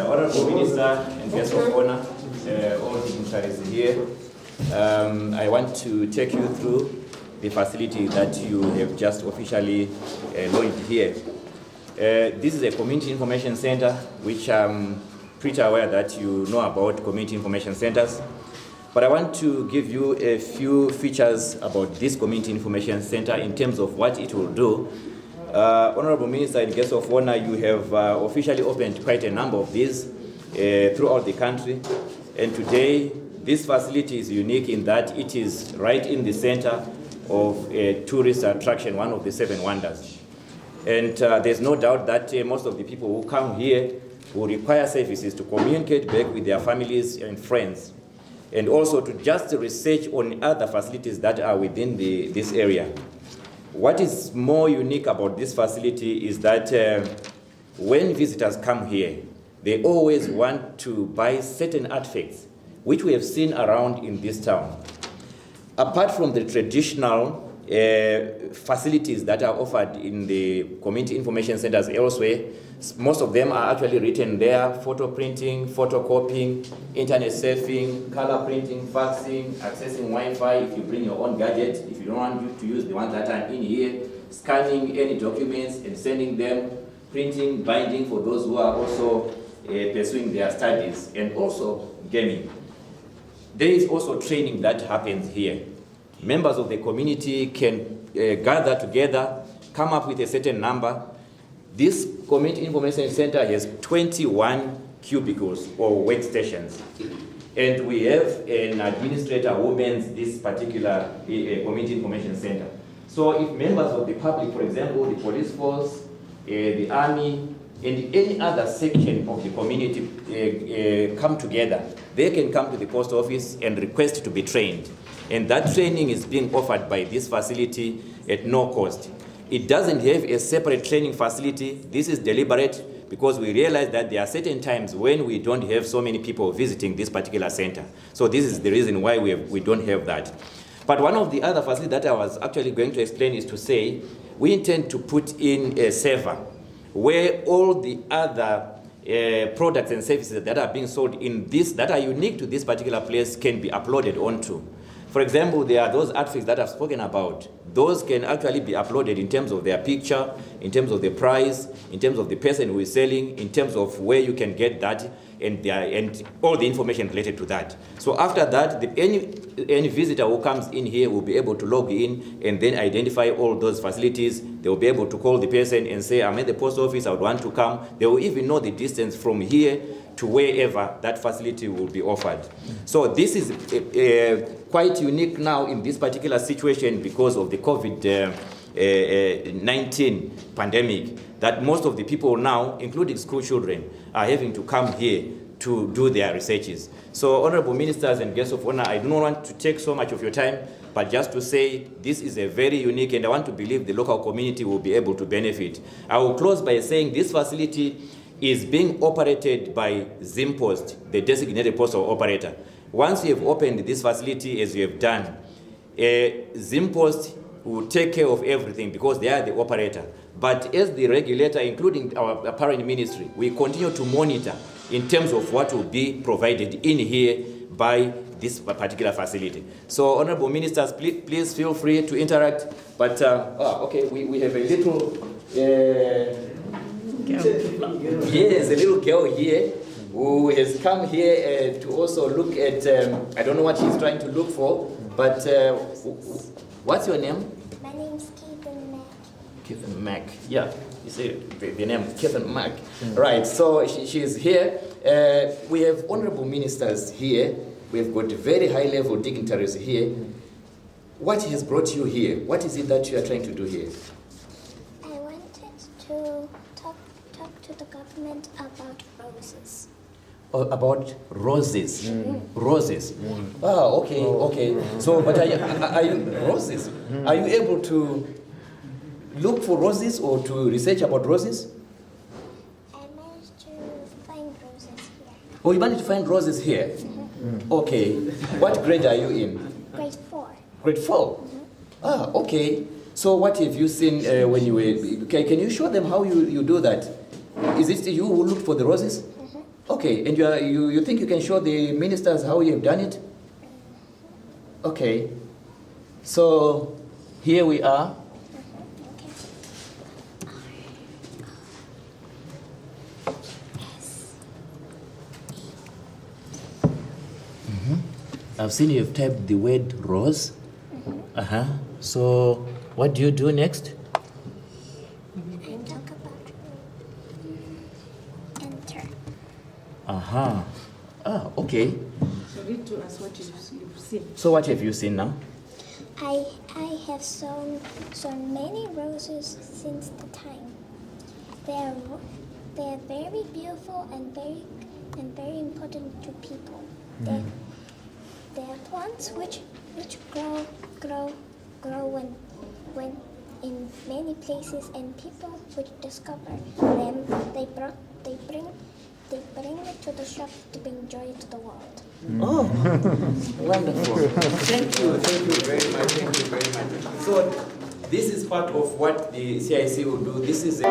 Honorable Minister and guests of honor, all dignitaries here, I want to take you through the facility that you have just officially launched here. This is a Community Information Centre, which I'm pretty aware that you know about Community Information Centres. But I want to give you a few features about this Community Information Centre in terms of what it will do. Honorable Minister and guests of honor, you have officially opened quite a number of these throughout the country. And today, this facility is unique in that it is right in the center of a tourist attraction, one of the 7 wonders. And there's no doubt that most of the people who come here will require services to communicate back with their families and friends, and also to just research on other facilities that are within this area. What is more unique about this facility is that when visitors come here, they always want to buy certain artifacts, which we have seen around in this town. Apart from the traditional facilities that are offered in the community information centers elsewhere, most of them are actually written there: photo printing, photocopying, internet surfing, color printing, faxing, accessing Wi-Fi if you bring your own gadget, if you don't want to use the ones that are in here, scanning any documents and sending them, printing, binding for those who are also pursuing their studies, and also gaming. There is also training that happens here. Members of the community can gather together, come up with a certain number. This Community Information Center has 21 cubicles or workstations. And we have an administrator who mans this particular Community Information Center. So if members of the public, for example, the police force, the army, and any other section of the community come together, they can come to the post office and request to be trained. And that training is being offered by this facility at no cost. It doesn't have a separate training facility. This is deliberate because we realize that there are certain times when we don't have so many people visiting this particular center. So this is the reason why we don't have that. But one of the other facilities that I was actually going to explain is to say, we intend to put in a server where all the other products and services that are being sold in this, that are unique to this particular place, can be uploaded onto. For example, there are those artifacts that I've spoken about. Those can actually be uploaded in terms of their picture, in terms of the price, in terms of the person who is selling, in terms of where you can get that, and all the information related to that. So after that, any visitor who comes in here will be able to log in and then identify all those facilities. They will be able to call the person and say, I'm at the post office, I would want to come. They will even know the distance from here to wherever that facility will be offered. So this is quite unique now in this particular situation because of the COVID-19 pandemic, that most of the people now, including school children, are having to come here to do their researches. So honorable ministers and guests of honor, I do not want to take so much of your time, but just to say this is a very unique, and I want to believe the local community will be able to benefit. I will close by saying this facility is being operated by Zimpost, the designated postal operator. Once you have opened this facility as you have done, Zimpost will take care of everything because they are the operator. But as the regulator, including our parent ministry, we continue to monitor in terms of what will be provided in here by this particular facility. So honorable ministers, please feel free to interact. But okay, we have a little yes, a little girl here who has come here to also look at, I don't know what she's trying to look for, but what's your name? My name's Keithan Mack. Keithan Mack, yeah, you say the name Keithan Mack. Right, so she's here. We have honorable ministers here. We've got very high-level dignitaries here. What has brought you here? What is it that you are trying to do here? I wanted to talk to the government about roses. Oh, about roses. Roses. Ah, okay, okay. So, but are you roses? Are you able to look for roses or to research about roses? I managed to find roses here. Oh, you managed to find roses here? Okay. What grade are you in? Grade 4. Grade 4? Ah, okay. So what have you seen when you were... Okay, can you show them how you do that? Is it you who looked for the roses? Okay, and you think you can show the ministers how you have done it? Okay. So here we are. I've seen you've typed the word rose. So what do you do next? And talk about enter. Okay. So read to us what you've seen. So what have you seen now? I have sown many roses since the time. They are very beautiful and very important to people. They are plants which grow when in many places, and people which discover them they bring it to the shop to bring joy to the world. Oh, wonderful. Thank you very much. So this is part of what the CIC will do. This is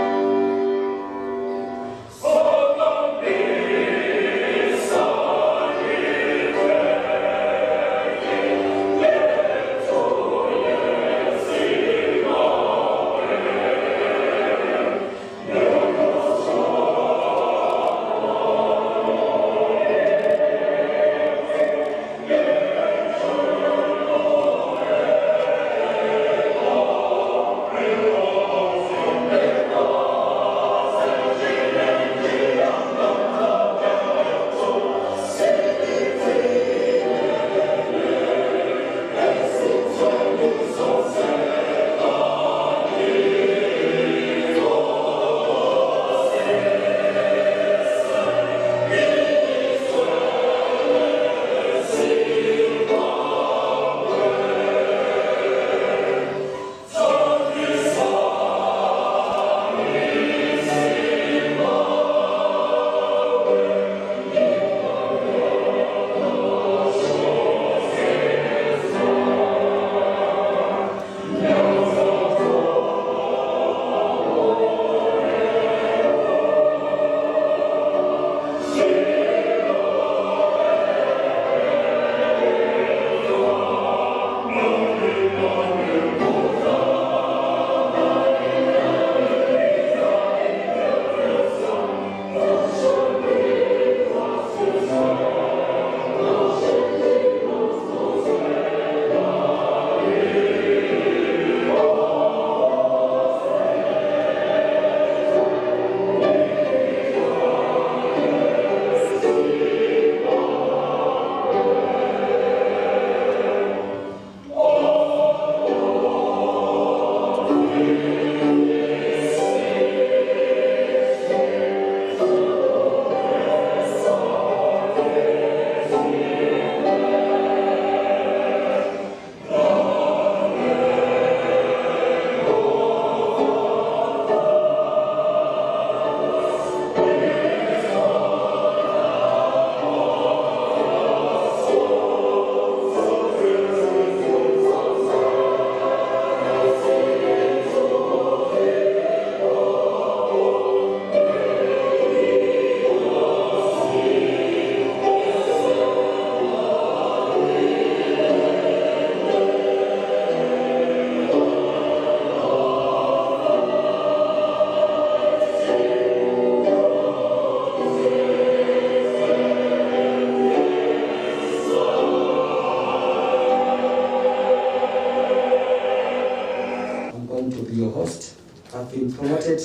I've been promoted.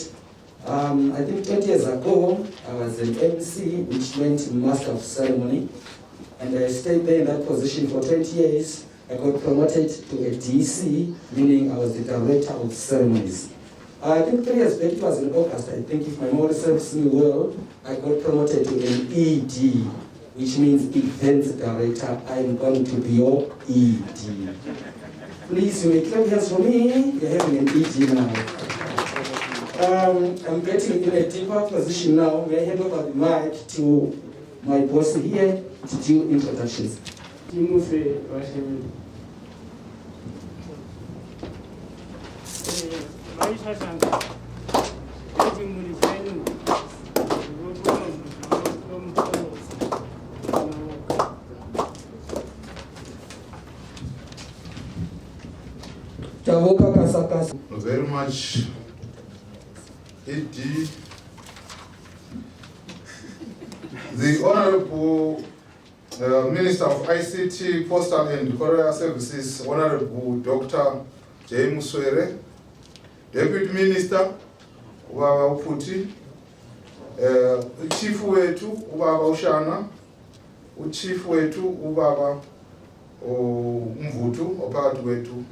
I think 20 years ago, I was an MC, which meant Master of Ceremony, and I stayed there in that position for 20 years. I got promoted to a DC, meaning I was the Director of Ceremonies. I think 3 years back, it was in August, I think, if my memory serves me well, I got promoted to an ED, which means Events Director. I'm going to be your ED. Please, you may clap hands for me. You're having an ED now. I'm getting in a deeper position now. May I hand over the mic to my boss here to do introductions. Very much, ED. The Honorable Minister of ICT, Postal and Courier Services, Honorable Dr. J. Muswere, Deputy Minister, Ubaba Uputi, Chief wetu, Ubaba Ushana, Chief wetu, Ubaba Mvutu, Opatu wetu,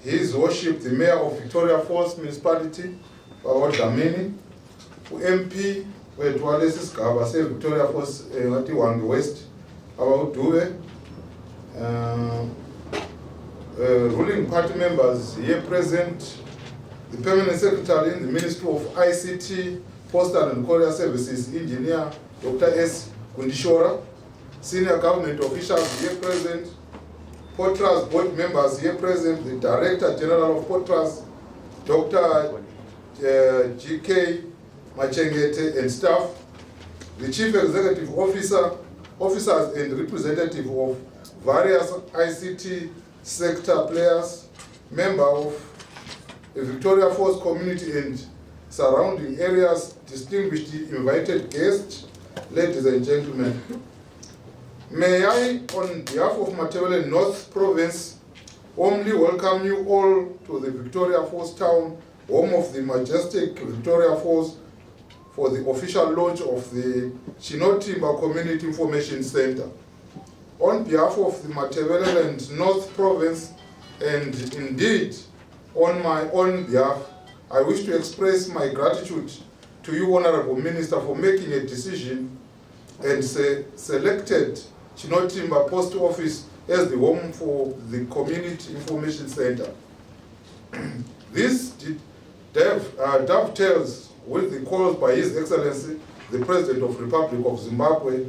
His Worship, the Mayor of Victoria Falls Municipality, Baba Dlamini, MP, wetu walesi sigaba se Victoria Falls wati Wange West, Baba Uduwe, ruling party members here present, the Permanent Secretary in the Ministry of ICT, Postal and Courier Services, Engineer Dr. S. Kundishora, senior government officials here present, POTRAZ board members here present, the Director General of POTRAZ, Dr. G.K. Machengete and staff, the Chief Executive Officers and representative of various ICT sector players, member of the Victoria Falls community and surrounding areas, distinguished invited guests, ladies and gentlemen. May I, on behalf of Matebele North Province, warmly welcome you all to the Victoria Falls town, home of the majestic Victoria Falls, for the official launch of the Chinotimba Community Information Centre. On behalf of the Matebeleland North Province, and indeed on my own behalf, I wish to express my gratitude to you, Honourable Minister, for making a decision and selected Chinotimba Post Office as the home for the Community Information Centre. This dovetails with the calls by His Excellency, the President of the Republic of Zimbabwe,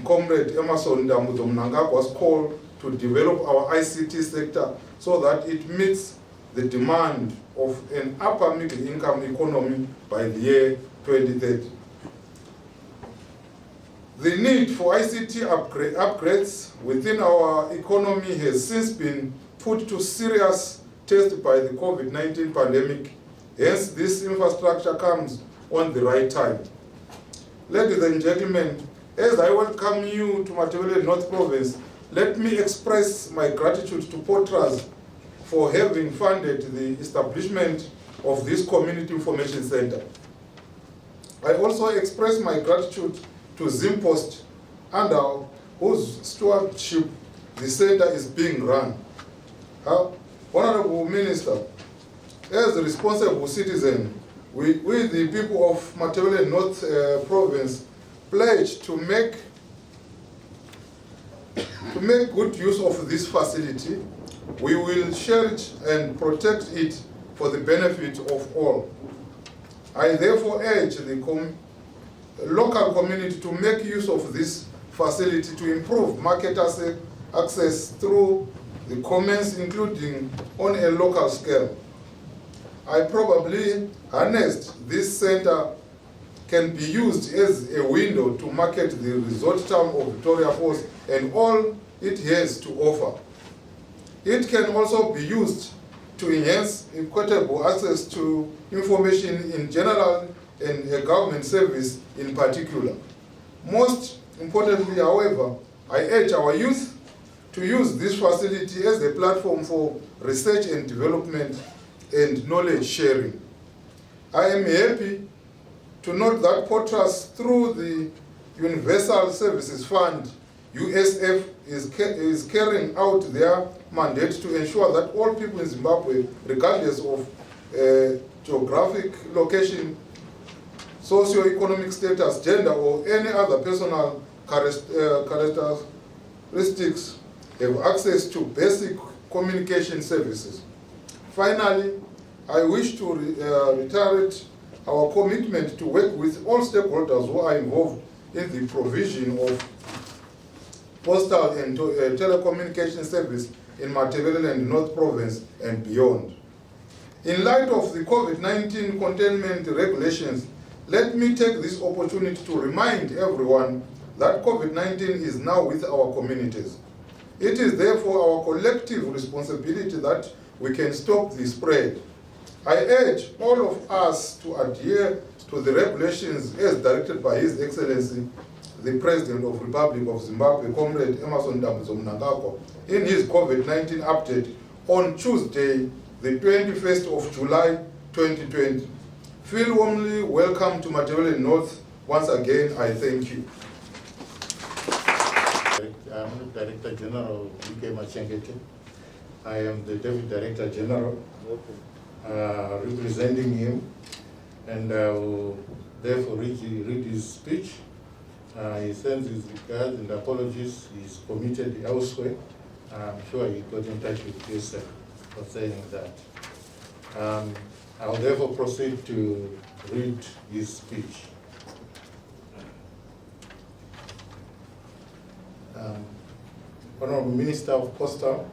Comrade Emerson Dambudzo Mnangagwa's call to develop our ICT sector so that it meets the demand of an upper middle income economy by the year 2030. The need for ICT upgrades within our economy has since been put to serious test by the COVID-19 pandemic. Hence, this infrastructure comes on the right time. Ladies and gentlemen, as I welcome you to Matebele North Province, let me express my gratitude to POTRAZ for having funded the establishment of this Community Information Centre. I also express my gratitude to Zimpost, under whose stewardship the centre is being run. Honourable Minister, as a responsible citizen, we the people of Matebele North Province pledge to make good use of this facility. We will cherish and protect it for the benefit of all. I therefore urge the local community to make use of this facility to improve market access through the comments, including on a local scale. I probably harnessed this center can be used as a window to market the resort town of Victoria Falls and all it has to offer. It can also be used to enhance equitable access to information in general and a government service in particular. Most importantly, however, I urge our youth to use this facility as a platform for research and development and knowledge sharing. I am happy to note that POTRAZ, through the Universal Services Fund, USF, is carrying out their mandate to ensure that all people in Zimbabwe, regardless of geographic location, socio-economic status, gender, or any other personal characteristics have access to basic communication services. Finally, I wish to reiterate our commitment to work with all stakeholders who are involved in the provision of postal and telecommunication service in Matabeleland North Province and beyond. In light of the COVID-19 containment regulations, let me take this opportunity to remind everyone that COVID-19 is now with our communities. It is therefore our collective responsibility that we can stop the spread. I urge all of us to adhere to the regulations as directed by His Excellency, the President of the Republic of Zimbabwe, Comrade Emerson Dambudzo Mnangagwa, in his COVID-19 update on Tuesday, the 21st of July, 2020. Feel warmly welcome to Matabeleland North. Once again, I thank you. I'm the Director General of UK Machengete. I am the Deputy Director General representing him, and I will therefore read his speech. He sends his regards and apologies. He's committed elsewhere. I'm sure he got in touch with you, sir, for saying that. I will therefore proceed to read his speech. Honorable Minister of Postal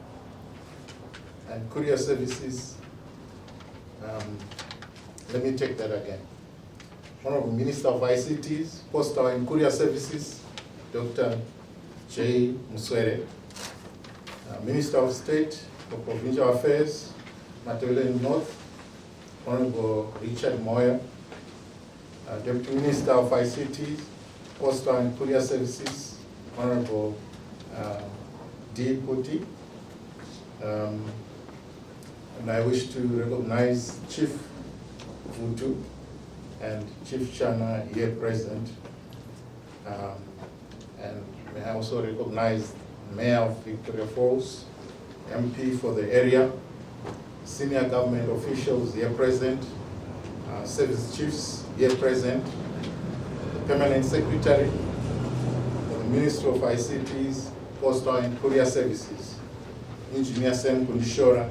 and Courier Services, let me take that again. Honorable Minister of ICT, Postal and Courier Services, Dr. J. Muswere, Minister of State for Provincial Affairs, Matabeleland North, Honorable Richard Moya, Deputy Minister of ICT, Postal and Courier Services, Honorable D. Puti, and I wish to recognize Chief Vutu and Chief Chana here present, and may I also recognize Mayor of Victoria Falls, MP for the area, senior government officials here present, service chiefs here present, the Permanent Secretary for the Minister of ICTs, Postal and Courier Services, Engineer Sam Kundishora,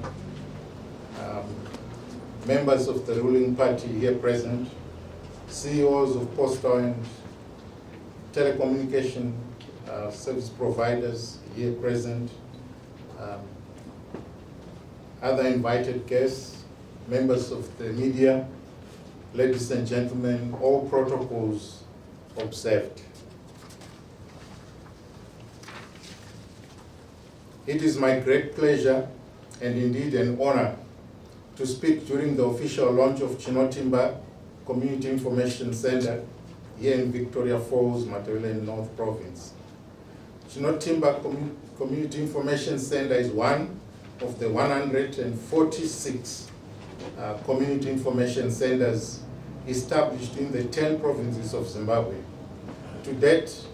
members of the ruling party here present, CEOs of Postal and telecommunication service providers here present, other invited guests, members of the media, ladies and gentlemen, all protocols observed. It is my great pleasure and indeed an honor to speak during the official launch of Chinotimba Community Information Centre here in Victoria Falls, Matabeleland North Province. Chinotimba Community Information Centre is one of the 146 community information centers established in the 10 provinces of Zimbabwe. To date,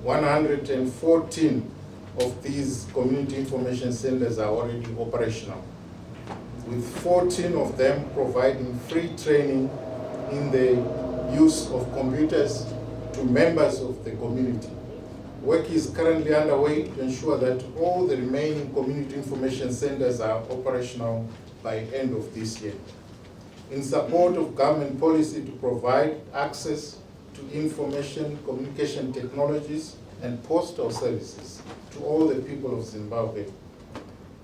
114 of these community information centers are already operational, with 14 of them providing free training in the use of computers to members of the community. Work is currently underway to ensure that all the remaining community information centers are operational by end of this year. In support of government policy to provide access to information, communication technologies, and postal services to all the people of Zimbabwe,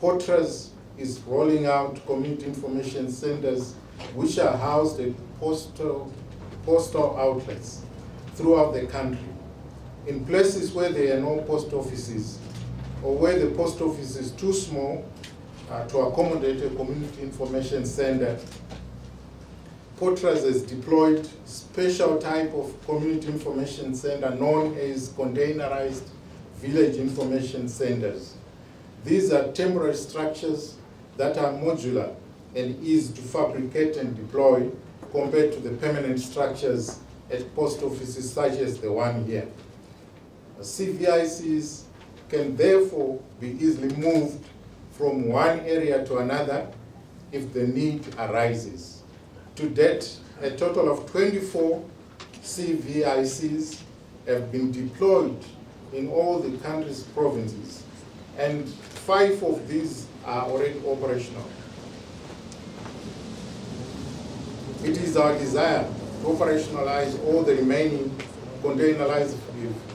POTRAZ is rolling out community information centers which are housed at postal outlets throughout the country. In places where there are no post offices or where the post office is too small to accommodate a community information center, POTRAZ has deployed special type of community information center known as containerized village information centers. These are temporary structures that are modular and easy to fabricate and deploy compared to the permanent structures at post offices such as the one here. CVICs can therefore be easily moved from one area to another if the need arises. To date, a total of 24 CVICs have been deployed in all the country's provinces, and 5 of these are already operational. It is our desire to operationalize all the remaining containerized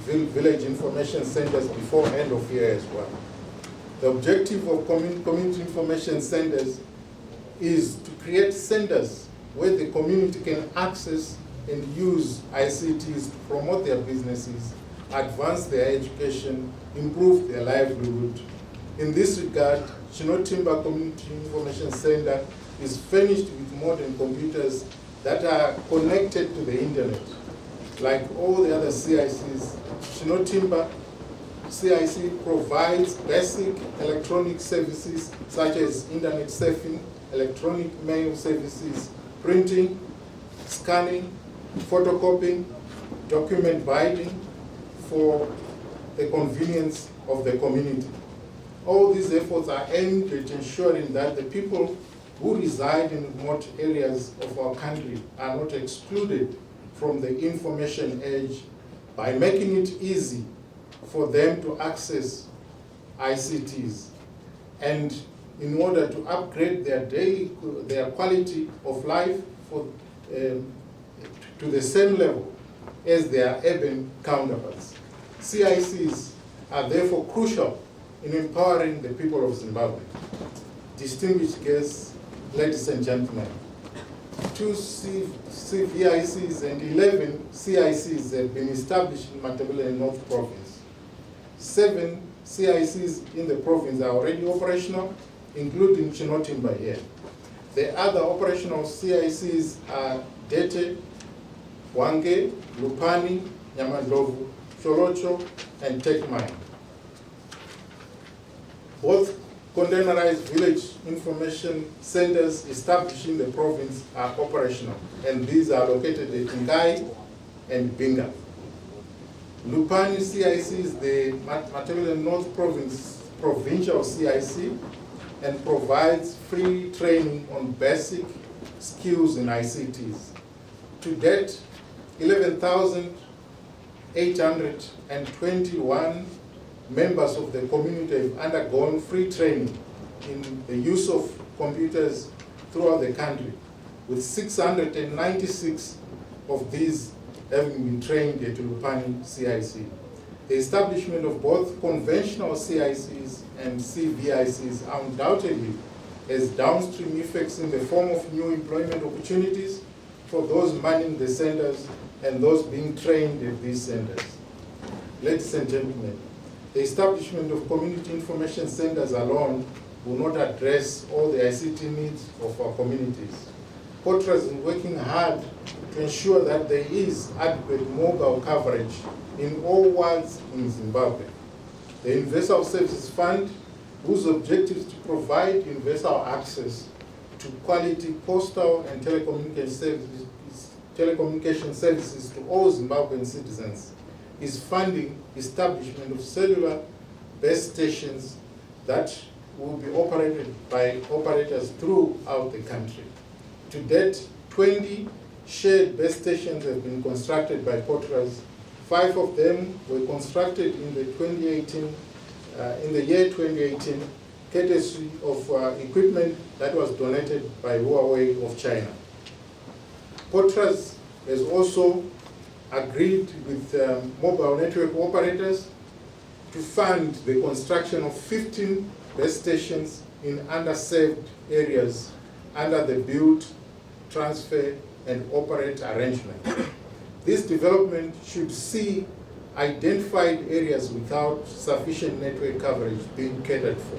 village information centers before end of year as well. The objective of community information centers is to create centers where the community can access and use ICTs to promote their businesses, advance their education, improve their livelihood. In this regard, Chinotimba Community Information Centre is furnished with modern computers that are connected to the internet. Like all the other CICs, Chinotimba CIC provides basic electronic services such as internet surfing, electronic mail services, printing, scanning, photocopying, document binding for the convenience of the community. All these efforts are aimed at ensuring that the people who reside in remote areas of our country are not excluded from the information age by making it easy for them to access ICTs, and in order to upgrade their quality of life to the same level as their urban counterparts. CICs are therefore crucial in empowering the people of Zimbabwe. Distinguished guests, ladies and gentlemen, 2 CVICs and 11 CICs have been established in Matabele North Province. 7 CICs in the province are already operational, including Chinotimba here. The other operational CICs are Dete, Wange, Lupani, Nyamandlovu, Cholocho, and Tekmai. Both containerized village information centers established in the province are operational, and these are located at Ngai and Binga. Lupani CIC is the Matabele North Province provincial CIC and provides free training on basic skills in ICTs. To date, 11,821 members of the community have undergone free training in the use of computers throughout the country, with 696 of these having been trained at Lupani CIC. The establishment of both conventional CICs and CVICs undoubtedly has downstream effects in the form of new employment opportunities for those manning the centers and those being trained at these centers. Ladies and gentlemen, the establishment of community information centers alone will not address all the ICT needs of our communities. POTRAZ is working hard to ensure that there is adequate mobile coverage in all wards in Zimbabwe. The Universal Services Fund, whose objective is to provide universal access to quality postal and telecommunication services to all Zimbabwean citizens, is funding establishment of cellular base stations that will be operated by operators throughout the country. To date, 20 shared base stations have been constructed by POTRAZ. 5 of them were constructed in the year 2018, courtesy of equipment that was donated by Huawei of China. POTRAZ has also agreed with mobile network operators to fund the construction of 15 base stations in underserved areas under the build, transfer, and operate arrangement. This development should see identified areas without sufficient network coverage being catered for.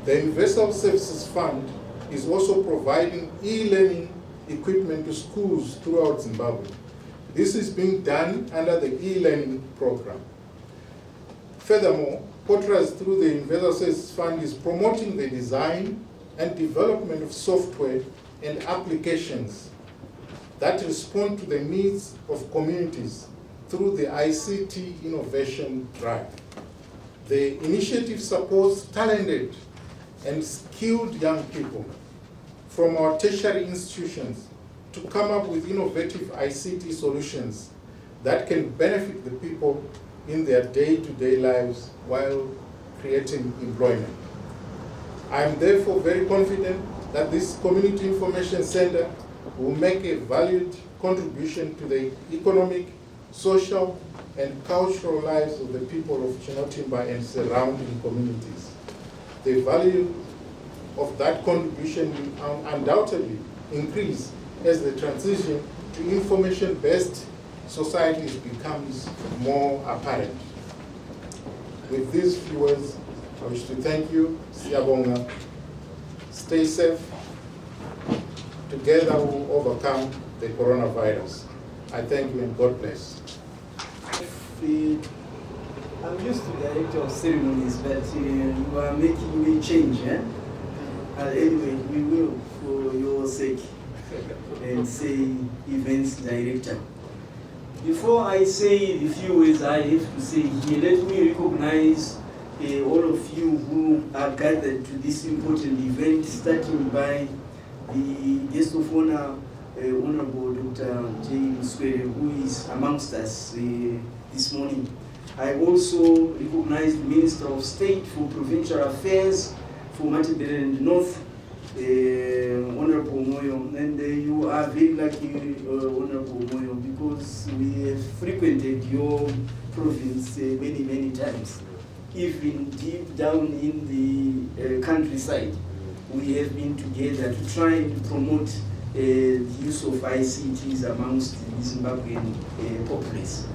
The Universal Services Fund is also providing e-learning equipment to schools throughout Zimbabwe. This is being done under the e-learning program. Furthermore, POTRAZ through the Universal Services Fund is promoting the design and development of software and applications that respond to the needs of communities through the ICT Innovation Drive. The initiative supports talented and skilled young people from our tertiary institutions to come up with innovative ICT solutions that can benefit the people in their day-to-day lives while creating employment. I am therefore very confident that this Community Information Centre will make a valued contribution to the economic, social, and cultural lives of the people of Chinotimba and surrounding communities. The value of that contribution will undoubtedly increase as the transition to information-based societies becomes more apparent. With these few words, I wish to thank you, Siyabonga. Stay safe. Together we'll overcome the coronavirus. I thank you and God bless. I'm used to director of ceremonies, but you are making me change. Anyway, we will, for your sake, and say events director. Before I say the few words I have to say here, let me recognize all of you who are gathered to this important event, starting by the guest of honor, Honorable Dr. J. Muswere, who is amongst us this morning. I also recognize the Minister of State for Provincial Affairs for Matebele and North, Honorable Moyo, and you are very lucky, Honorable Moyo, because we have frequented your province many times. Even deep down in the countryside, we have been together to try and promote the use of ICTs amongst the Zimbabwean populace.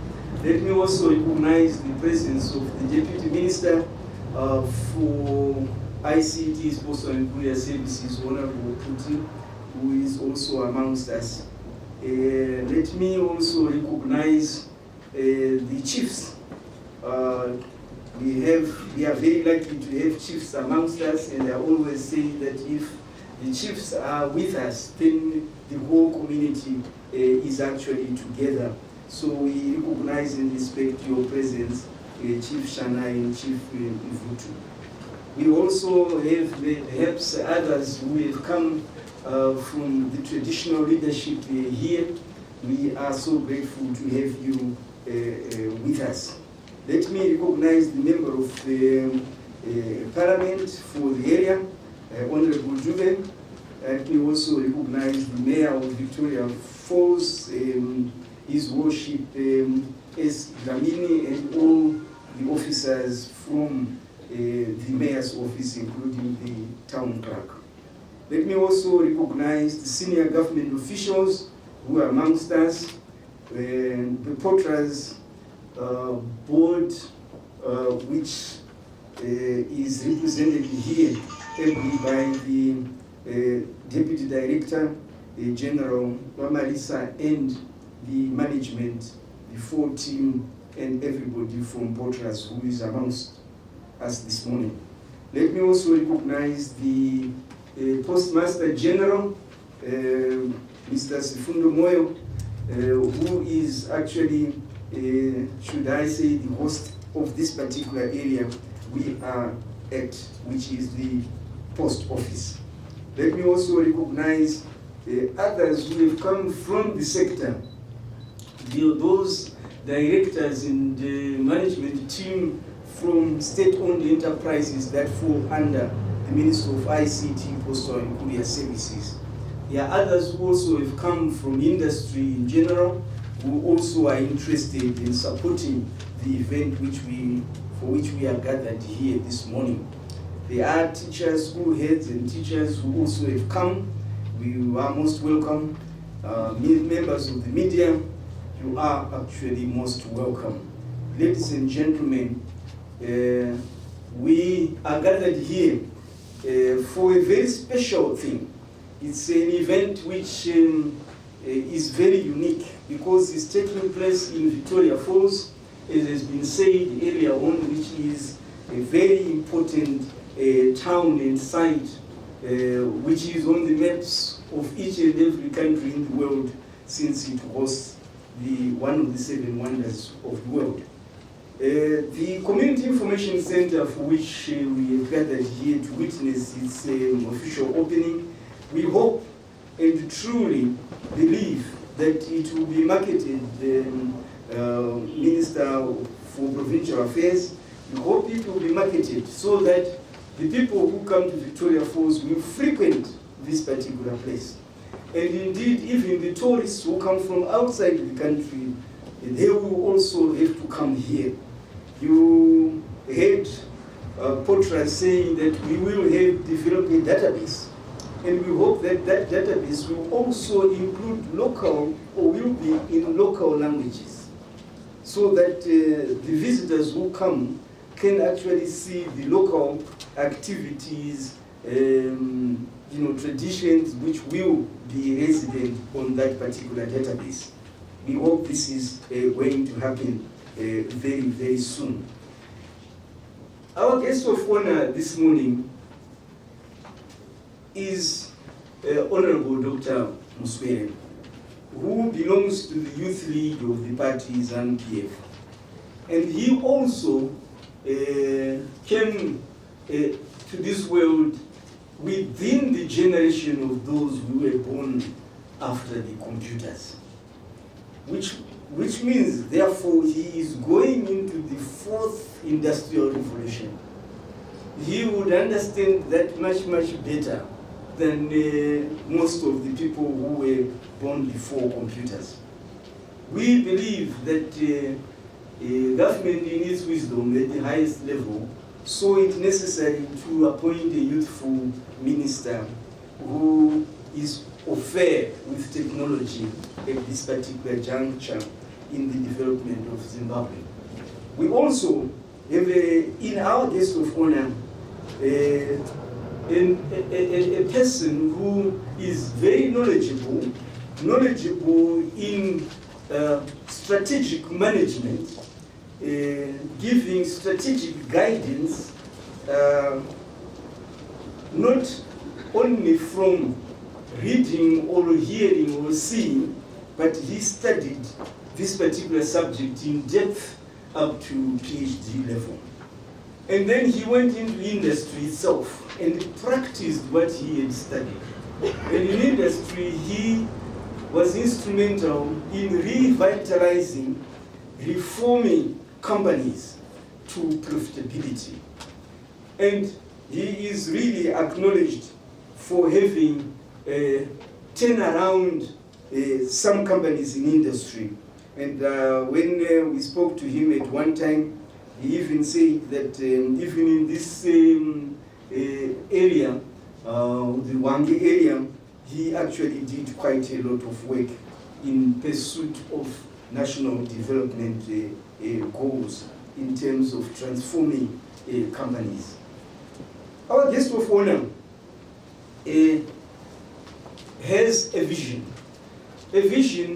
Let me also recognize the presence of the Deputy Minister for ICTs, Postal and Courier Services, Honorable Putin, who is also amongst us. Let me also recognize the chiefs. We are very lucky to have chiefs amongst us, and I always say that if the chiefs are with us, then the whole community is actually together. So we recognize and respect your presence, Chief Shanai and Chief Ivutu. We also have perhaps others who have come from the traditional leadership here. We are so grateful to have you with us. Let me recognize the member of the Parliament for the area, Honorable Juve. Let me also recognize the Mayor of Victoria Falls, His Worship S. Dlamini, and all the officers from the Mayor's office, including the Town Clerk. Let me also recognize the senior government officials who are amongst us, the POTRAZ board, which is represented here by the Deputy Director General Mamarisa and the management, the full team, and everybody from POTRAZ who is amongst us this morning. Let me also recognize the Postmaster General, Mr. Sifundo Moyo, who is actually, should I say, the host of this particular area we are at, which is the post office. Let me also recognize others who have come from the sector, those directors and the management team from state-owned enterprises that fall under the Minister of ICT, Postal and Courier Services. There are others who also have come from industry in general, who also are interested in supporting the event for which we are gathered here this morning. There are teachers, school heads and teachers who also have come. We are most welcome. Members of the media, you are actually most welcome. Ladies and gentlemen, we are gathered here for a very special thing. It's an event which is very unique because it's taking place in Victoria Falls, as has been said earlier on, which is a very important town and site, which is on the maps of each and every country in the world, since it hosts one of the 7 wonders of the world. The Community Information Centre, for which we have gathered here to witness its official opening, we hope and truly believe that it will be marketed, Minister for Provincial Affairs, we hope it will be marketed so that the people who come to Victoria Falls will frequent this particular place. And indeed, even the tourists who come from outside the country, they will also have to come here. You heard POTRAZ saying that we will have developed a database, and we hope that that database will also include local, or will be in local languages, so that the visitors who come can actually see the local activities, traditions which will be resident on that particular database. We hope this is going to happen very, very soon. Our guest of honor this morning is Honorable Dr. Muswere, who belongs to the Youth League of the party ZANU-PF. And he also came to this world within the generation of those who were born after the computers, which means, therefore, he is going into the fourth industrial revolution. He would understand that much, much better than most of the people who were born before computers. We believe that government, in its wisdom at the highest level, saw it necessary to appoint a youthful minister who is au fait with technology at this particular juncture in the development of Zimbabwe. We also have in our guest of honor a person who is very knowledgeable in strategic management, giving strategic guidance, not only from reading or hearing or seeing, but he studied this particular subject in depth up to PhD level. And then he went into industry itself and practiced what he had studied. And in industry, he was instrumental in revitalizing, reforming companies to profitability. And he is really acknowledged for having turned around some companies in industry. And when we spoke to him at one time, he even said that even in this area, the Wange area, he actually did quite a lot of work in pursuit of national development goals in terms of transforming companies. Our guest of honor has a vision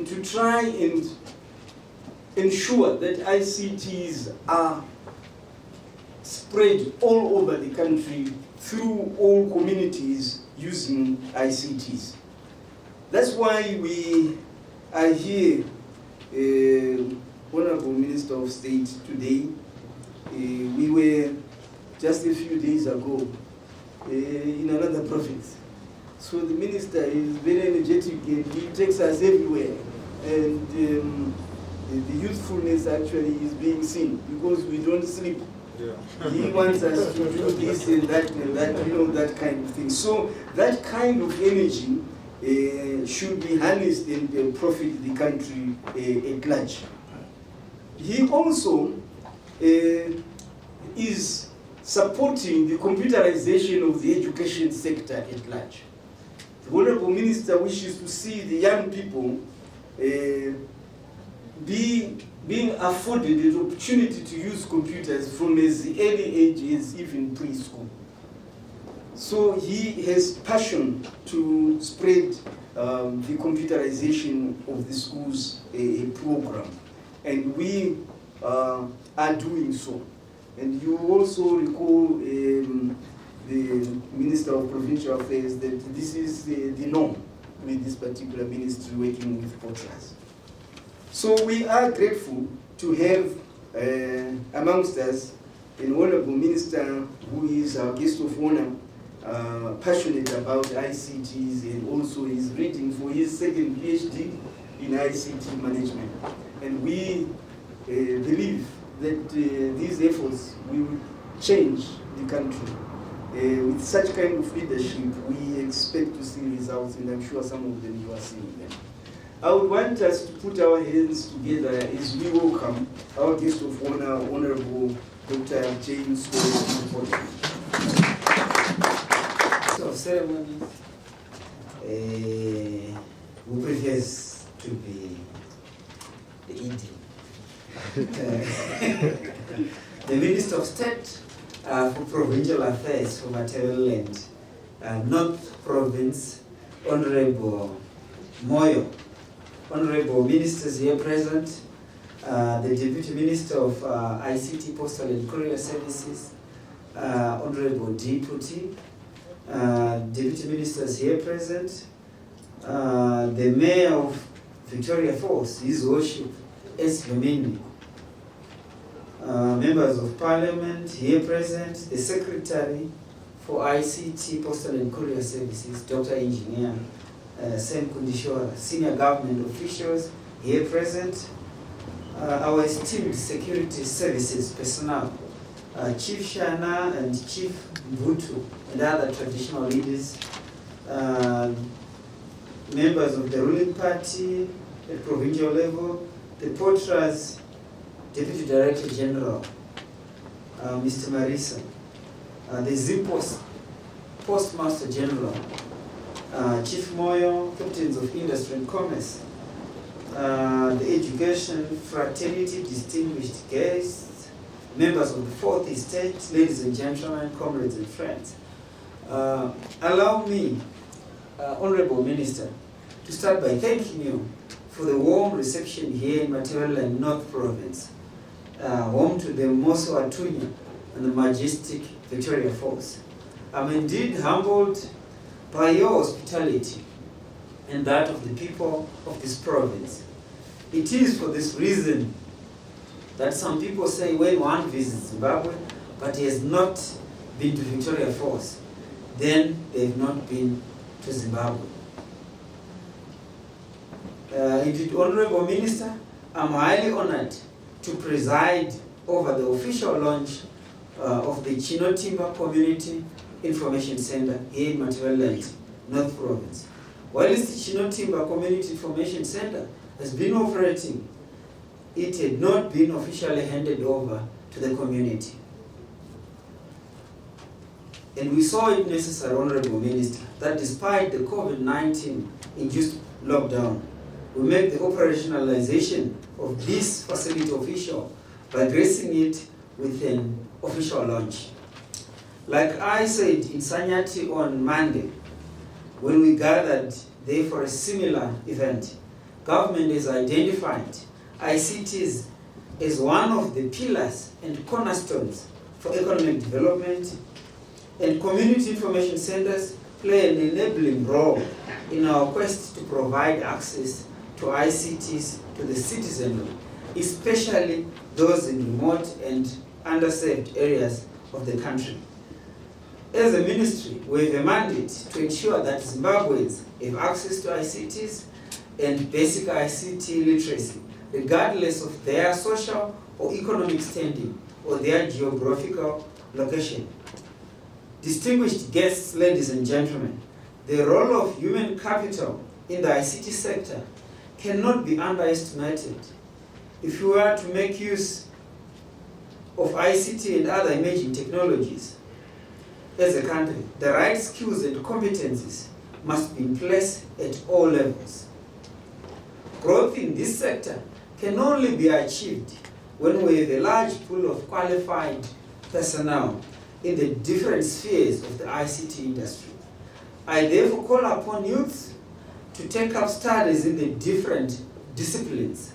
to try and ensure that ICTs are spread all over the country through all communities using ICTs. That's why we are here, Honorable Minister of State, today. We were just a few days ago in another province. So the minister is very energetic and he takes us everywhere. And the youthfulness actually is being seen because we don't sleep. Yeah. He wants us to do this and that, that kind of thing. So that kind of energy should be harnessed and profit the country at large. He also is supporting the computerization of the education sector at large. The Honorable Minister wishes to see the young people being afforded the opportunity to use computers from as early age as even preschool. So he has passion to spread the computerization of the school's program, and we are doing so. And you also recall the Minister of Provincial Affairs that this is the norm with this particular ministry working with POTRAZ. So we are grateful to have amongst us an honorable minister who is our guest of honor passionate about ICTs, and also is reading for his second PhD in ICT management. And we believe that these efforts will change the country. With such kind of leadership, we expect to see results, and I'm sure some of them you are seeing them. I would want us to put our hands together as we welcome our guest of honor, Honorable Dr. James Muswere. Of ceremonies, who prefers to be the ED. The Minister of State for Provincial Affairs for Material Land, North Province, Honorable Moyo. Honorable Ministers here present, the Deputy Minister of ICT, Postal and Courier Services, Honorable Deputy, Deputy Ministers here present, the Mayor of Victoria Falls, His Worship S. Lemini, Members of Parliament here present, the Secretary for ICT, Postal and Courier Services, Dr. Engineer Sam Kundishora, Senior Government Officials here present, our esteemed Security Services personnel, Chief Shana and Chief Mbutu and other traditional leaders, members of the ruling party at provincial level, the POTRAZ Deputy Director General, Mr. Marisa, the Zimbabwe Postmaster General, Chief Moyo, Captains of Industry and Commerce, the Education Fraternity, distinguished guests, members of the Fourth Estate, ladies and gentlemen, comrades and friends. Allow me, Honorable Minister, to start by thanking you for the warm reception here in Material North Province, home to the Muswere and the majestic Victoria Falls. I'm indeed humbled by your hospitality and that of the people of this province. It is for this reason that some people say when one visits Zimbabwe, but he has not been to Victoria Falls, then they've not been to Zimbabwe. Indeed, Honorable Minister, I'm highly honored to preside over the official launch of the Chinotimba Community Information Centre here in Material North Province. While the Chinotimba Community Information Centre has been operating, it had not been officially handed over to the community. And we saw it necessary, Honorable Minister, that despite the COVID-19 induced lockdown, we make the operationalization of this facility official by gracing it with an official launch. Like I said in Sanyati on Monday, when we gathered there for a similar event, government has identified ICTs as one of the pillars and cornerstones for economic development, and community information centers play an enabling role in our quest to provide access to ICTs to the citizenry, especially those in remote and underserved areas of the country. As a ministry, we have a mandate to ensure that Zimbabweans have access to ICTs and basic ICT literacy, regardless of their social or economic standing or their geographical location. Distinguished guests, ladies and gentlemen, the role of human capital in the ICT sector cannot be underestimated. If we were to make use of ICT and other emerging technologies as a country, the right skills and competencies must be in place at all levels. Growth in this sector can only be achieved when we have a large pool of qualified personnel in the different spheres of the ICT industry. I therefore call upon youth to take up studies in the different disciplines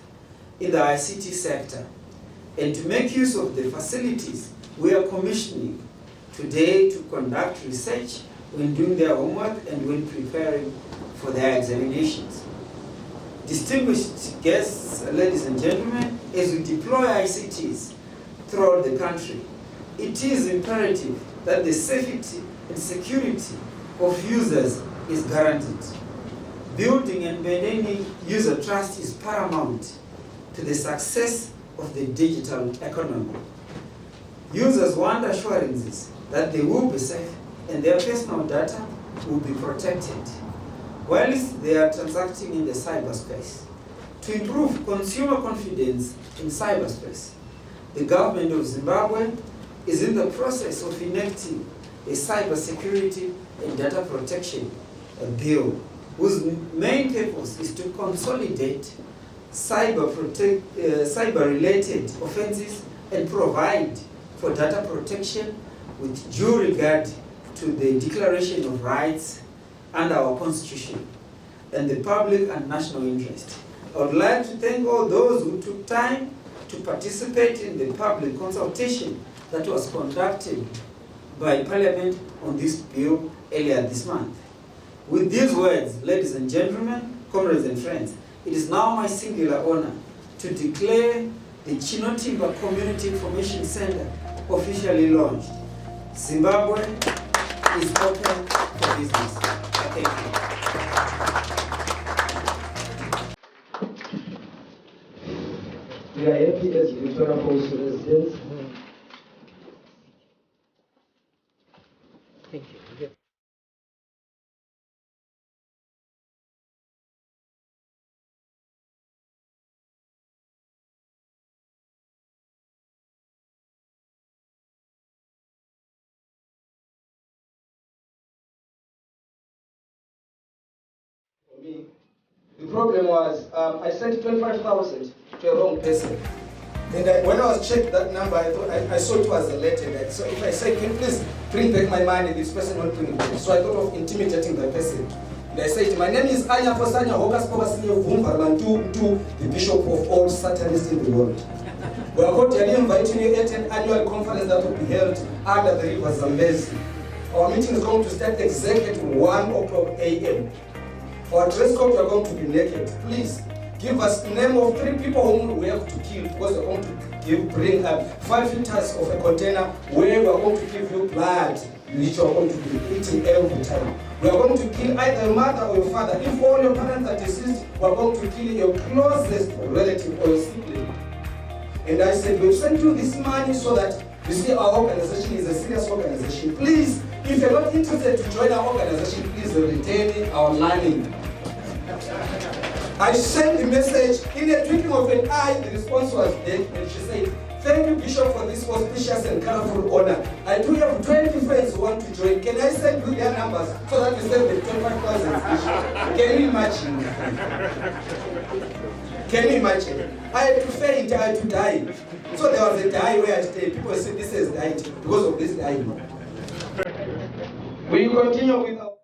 in the ICT sector and to make use of the facilities we are commissioning today to conduct research when doing their homework and when preparing for their examinations. Distinguished guests, ladies and gentlemen, as we deploy ICTs throughout the country, it is imperative that the safety and security of users is guaranteed. Building and maintaining user trust is paramount to the success of the digital economy. Users want assurances that they will be safe and their personal data will be protected whilst they are transacting in the cyberspace. To improve consumer confidence in cyberspace, the government of Zimbabwe is in the process of enacting a cybersecurity and data protection bill, whose main purpose is to consolidate cyber-related offenses and provide for data protection with due regard to the Declaration of Rights and our Constitution and the public and national interest. I would like to thank all those who took time to participate in the public consultation that was conducted by Parliament on this bill earlier this month. With these words, ladies and gentlemen, comrades and friends, it is now my singular honor to declare the Chinotimba Community Information Centre officially launched. Zimbabwe is open for business. Thank you. We are happy as Victoria Falls residents. Thank you. For me, the problem was I sent 25,000 to a wrong person. And when I was checked that number, I saw it was related. So if I said, can you please bring back my money, this person won't bring it back. So I thought of intimidating the person. And I said, my name is Anya Fosanya Hokas Pokasinyo Vumbarmantu, the Bishop of all Satanists in the world. We are cordially inviting you at an annual conference that will be held under the river Zambezi. Our meeting is going to start exactly at 1 o'clock a.m. Our dress code, we are going to be naked. Please give us the name of 3 people whom we have to kill, because we are going to bring up 5 liters of a container where we are going to give you blood, which you are going to be eating every time. We are going to kill either your mother or your father. If all your parents are deceased, we are going to kill your closest relative or your sibling. And I said, we've sent you this money so that you see our organization is a serious organization. Please, if you're not interested to join our organization, please retain our money. I sent the message in a twinkling of an eye. The response was dead, and she said, thank you, Bishop, for this auspicious and colorful honor. I do have 20 friends who want to join. Can I send you their numbers so that you send the 25,000, Bishop? Can you imagine? Can you imagine? I had to faint, I had to die. So there was a die where I stayed. People said this has died because of this dying. We continue with our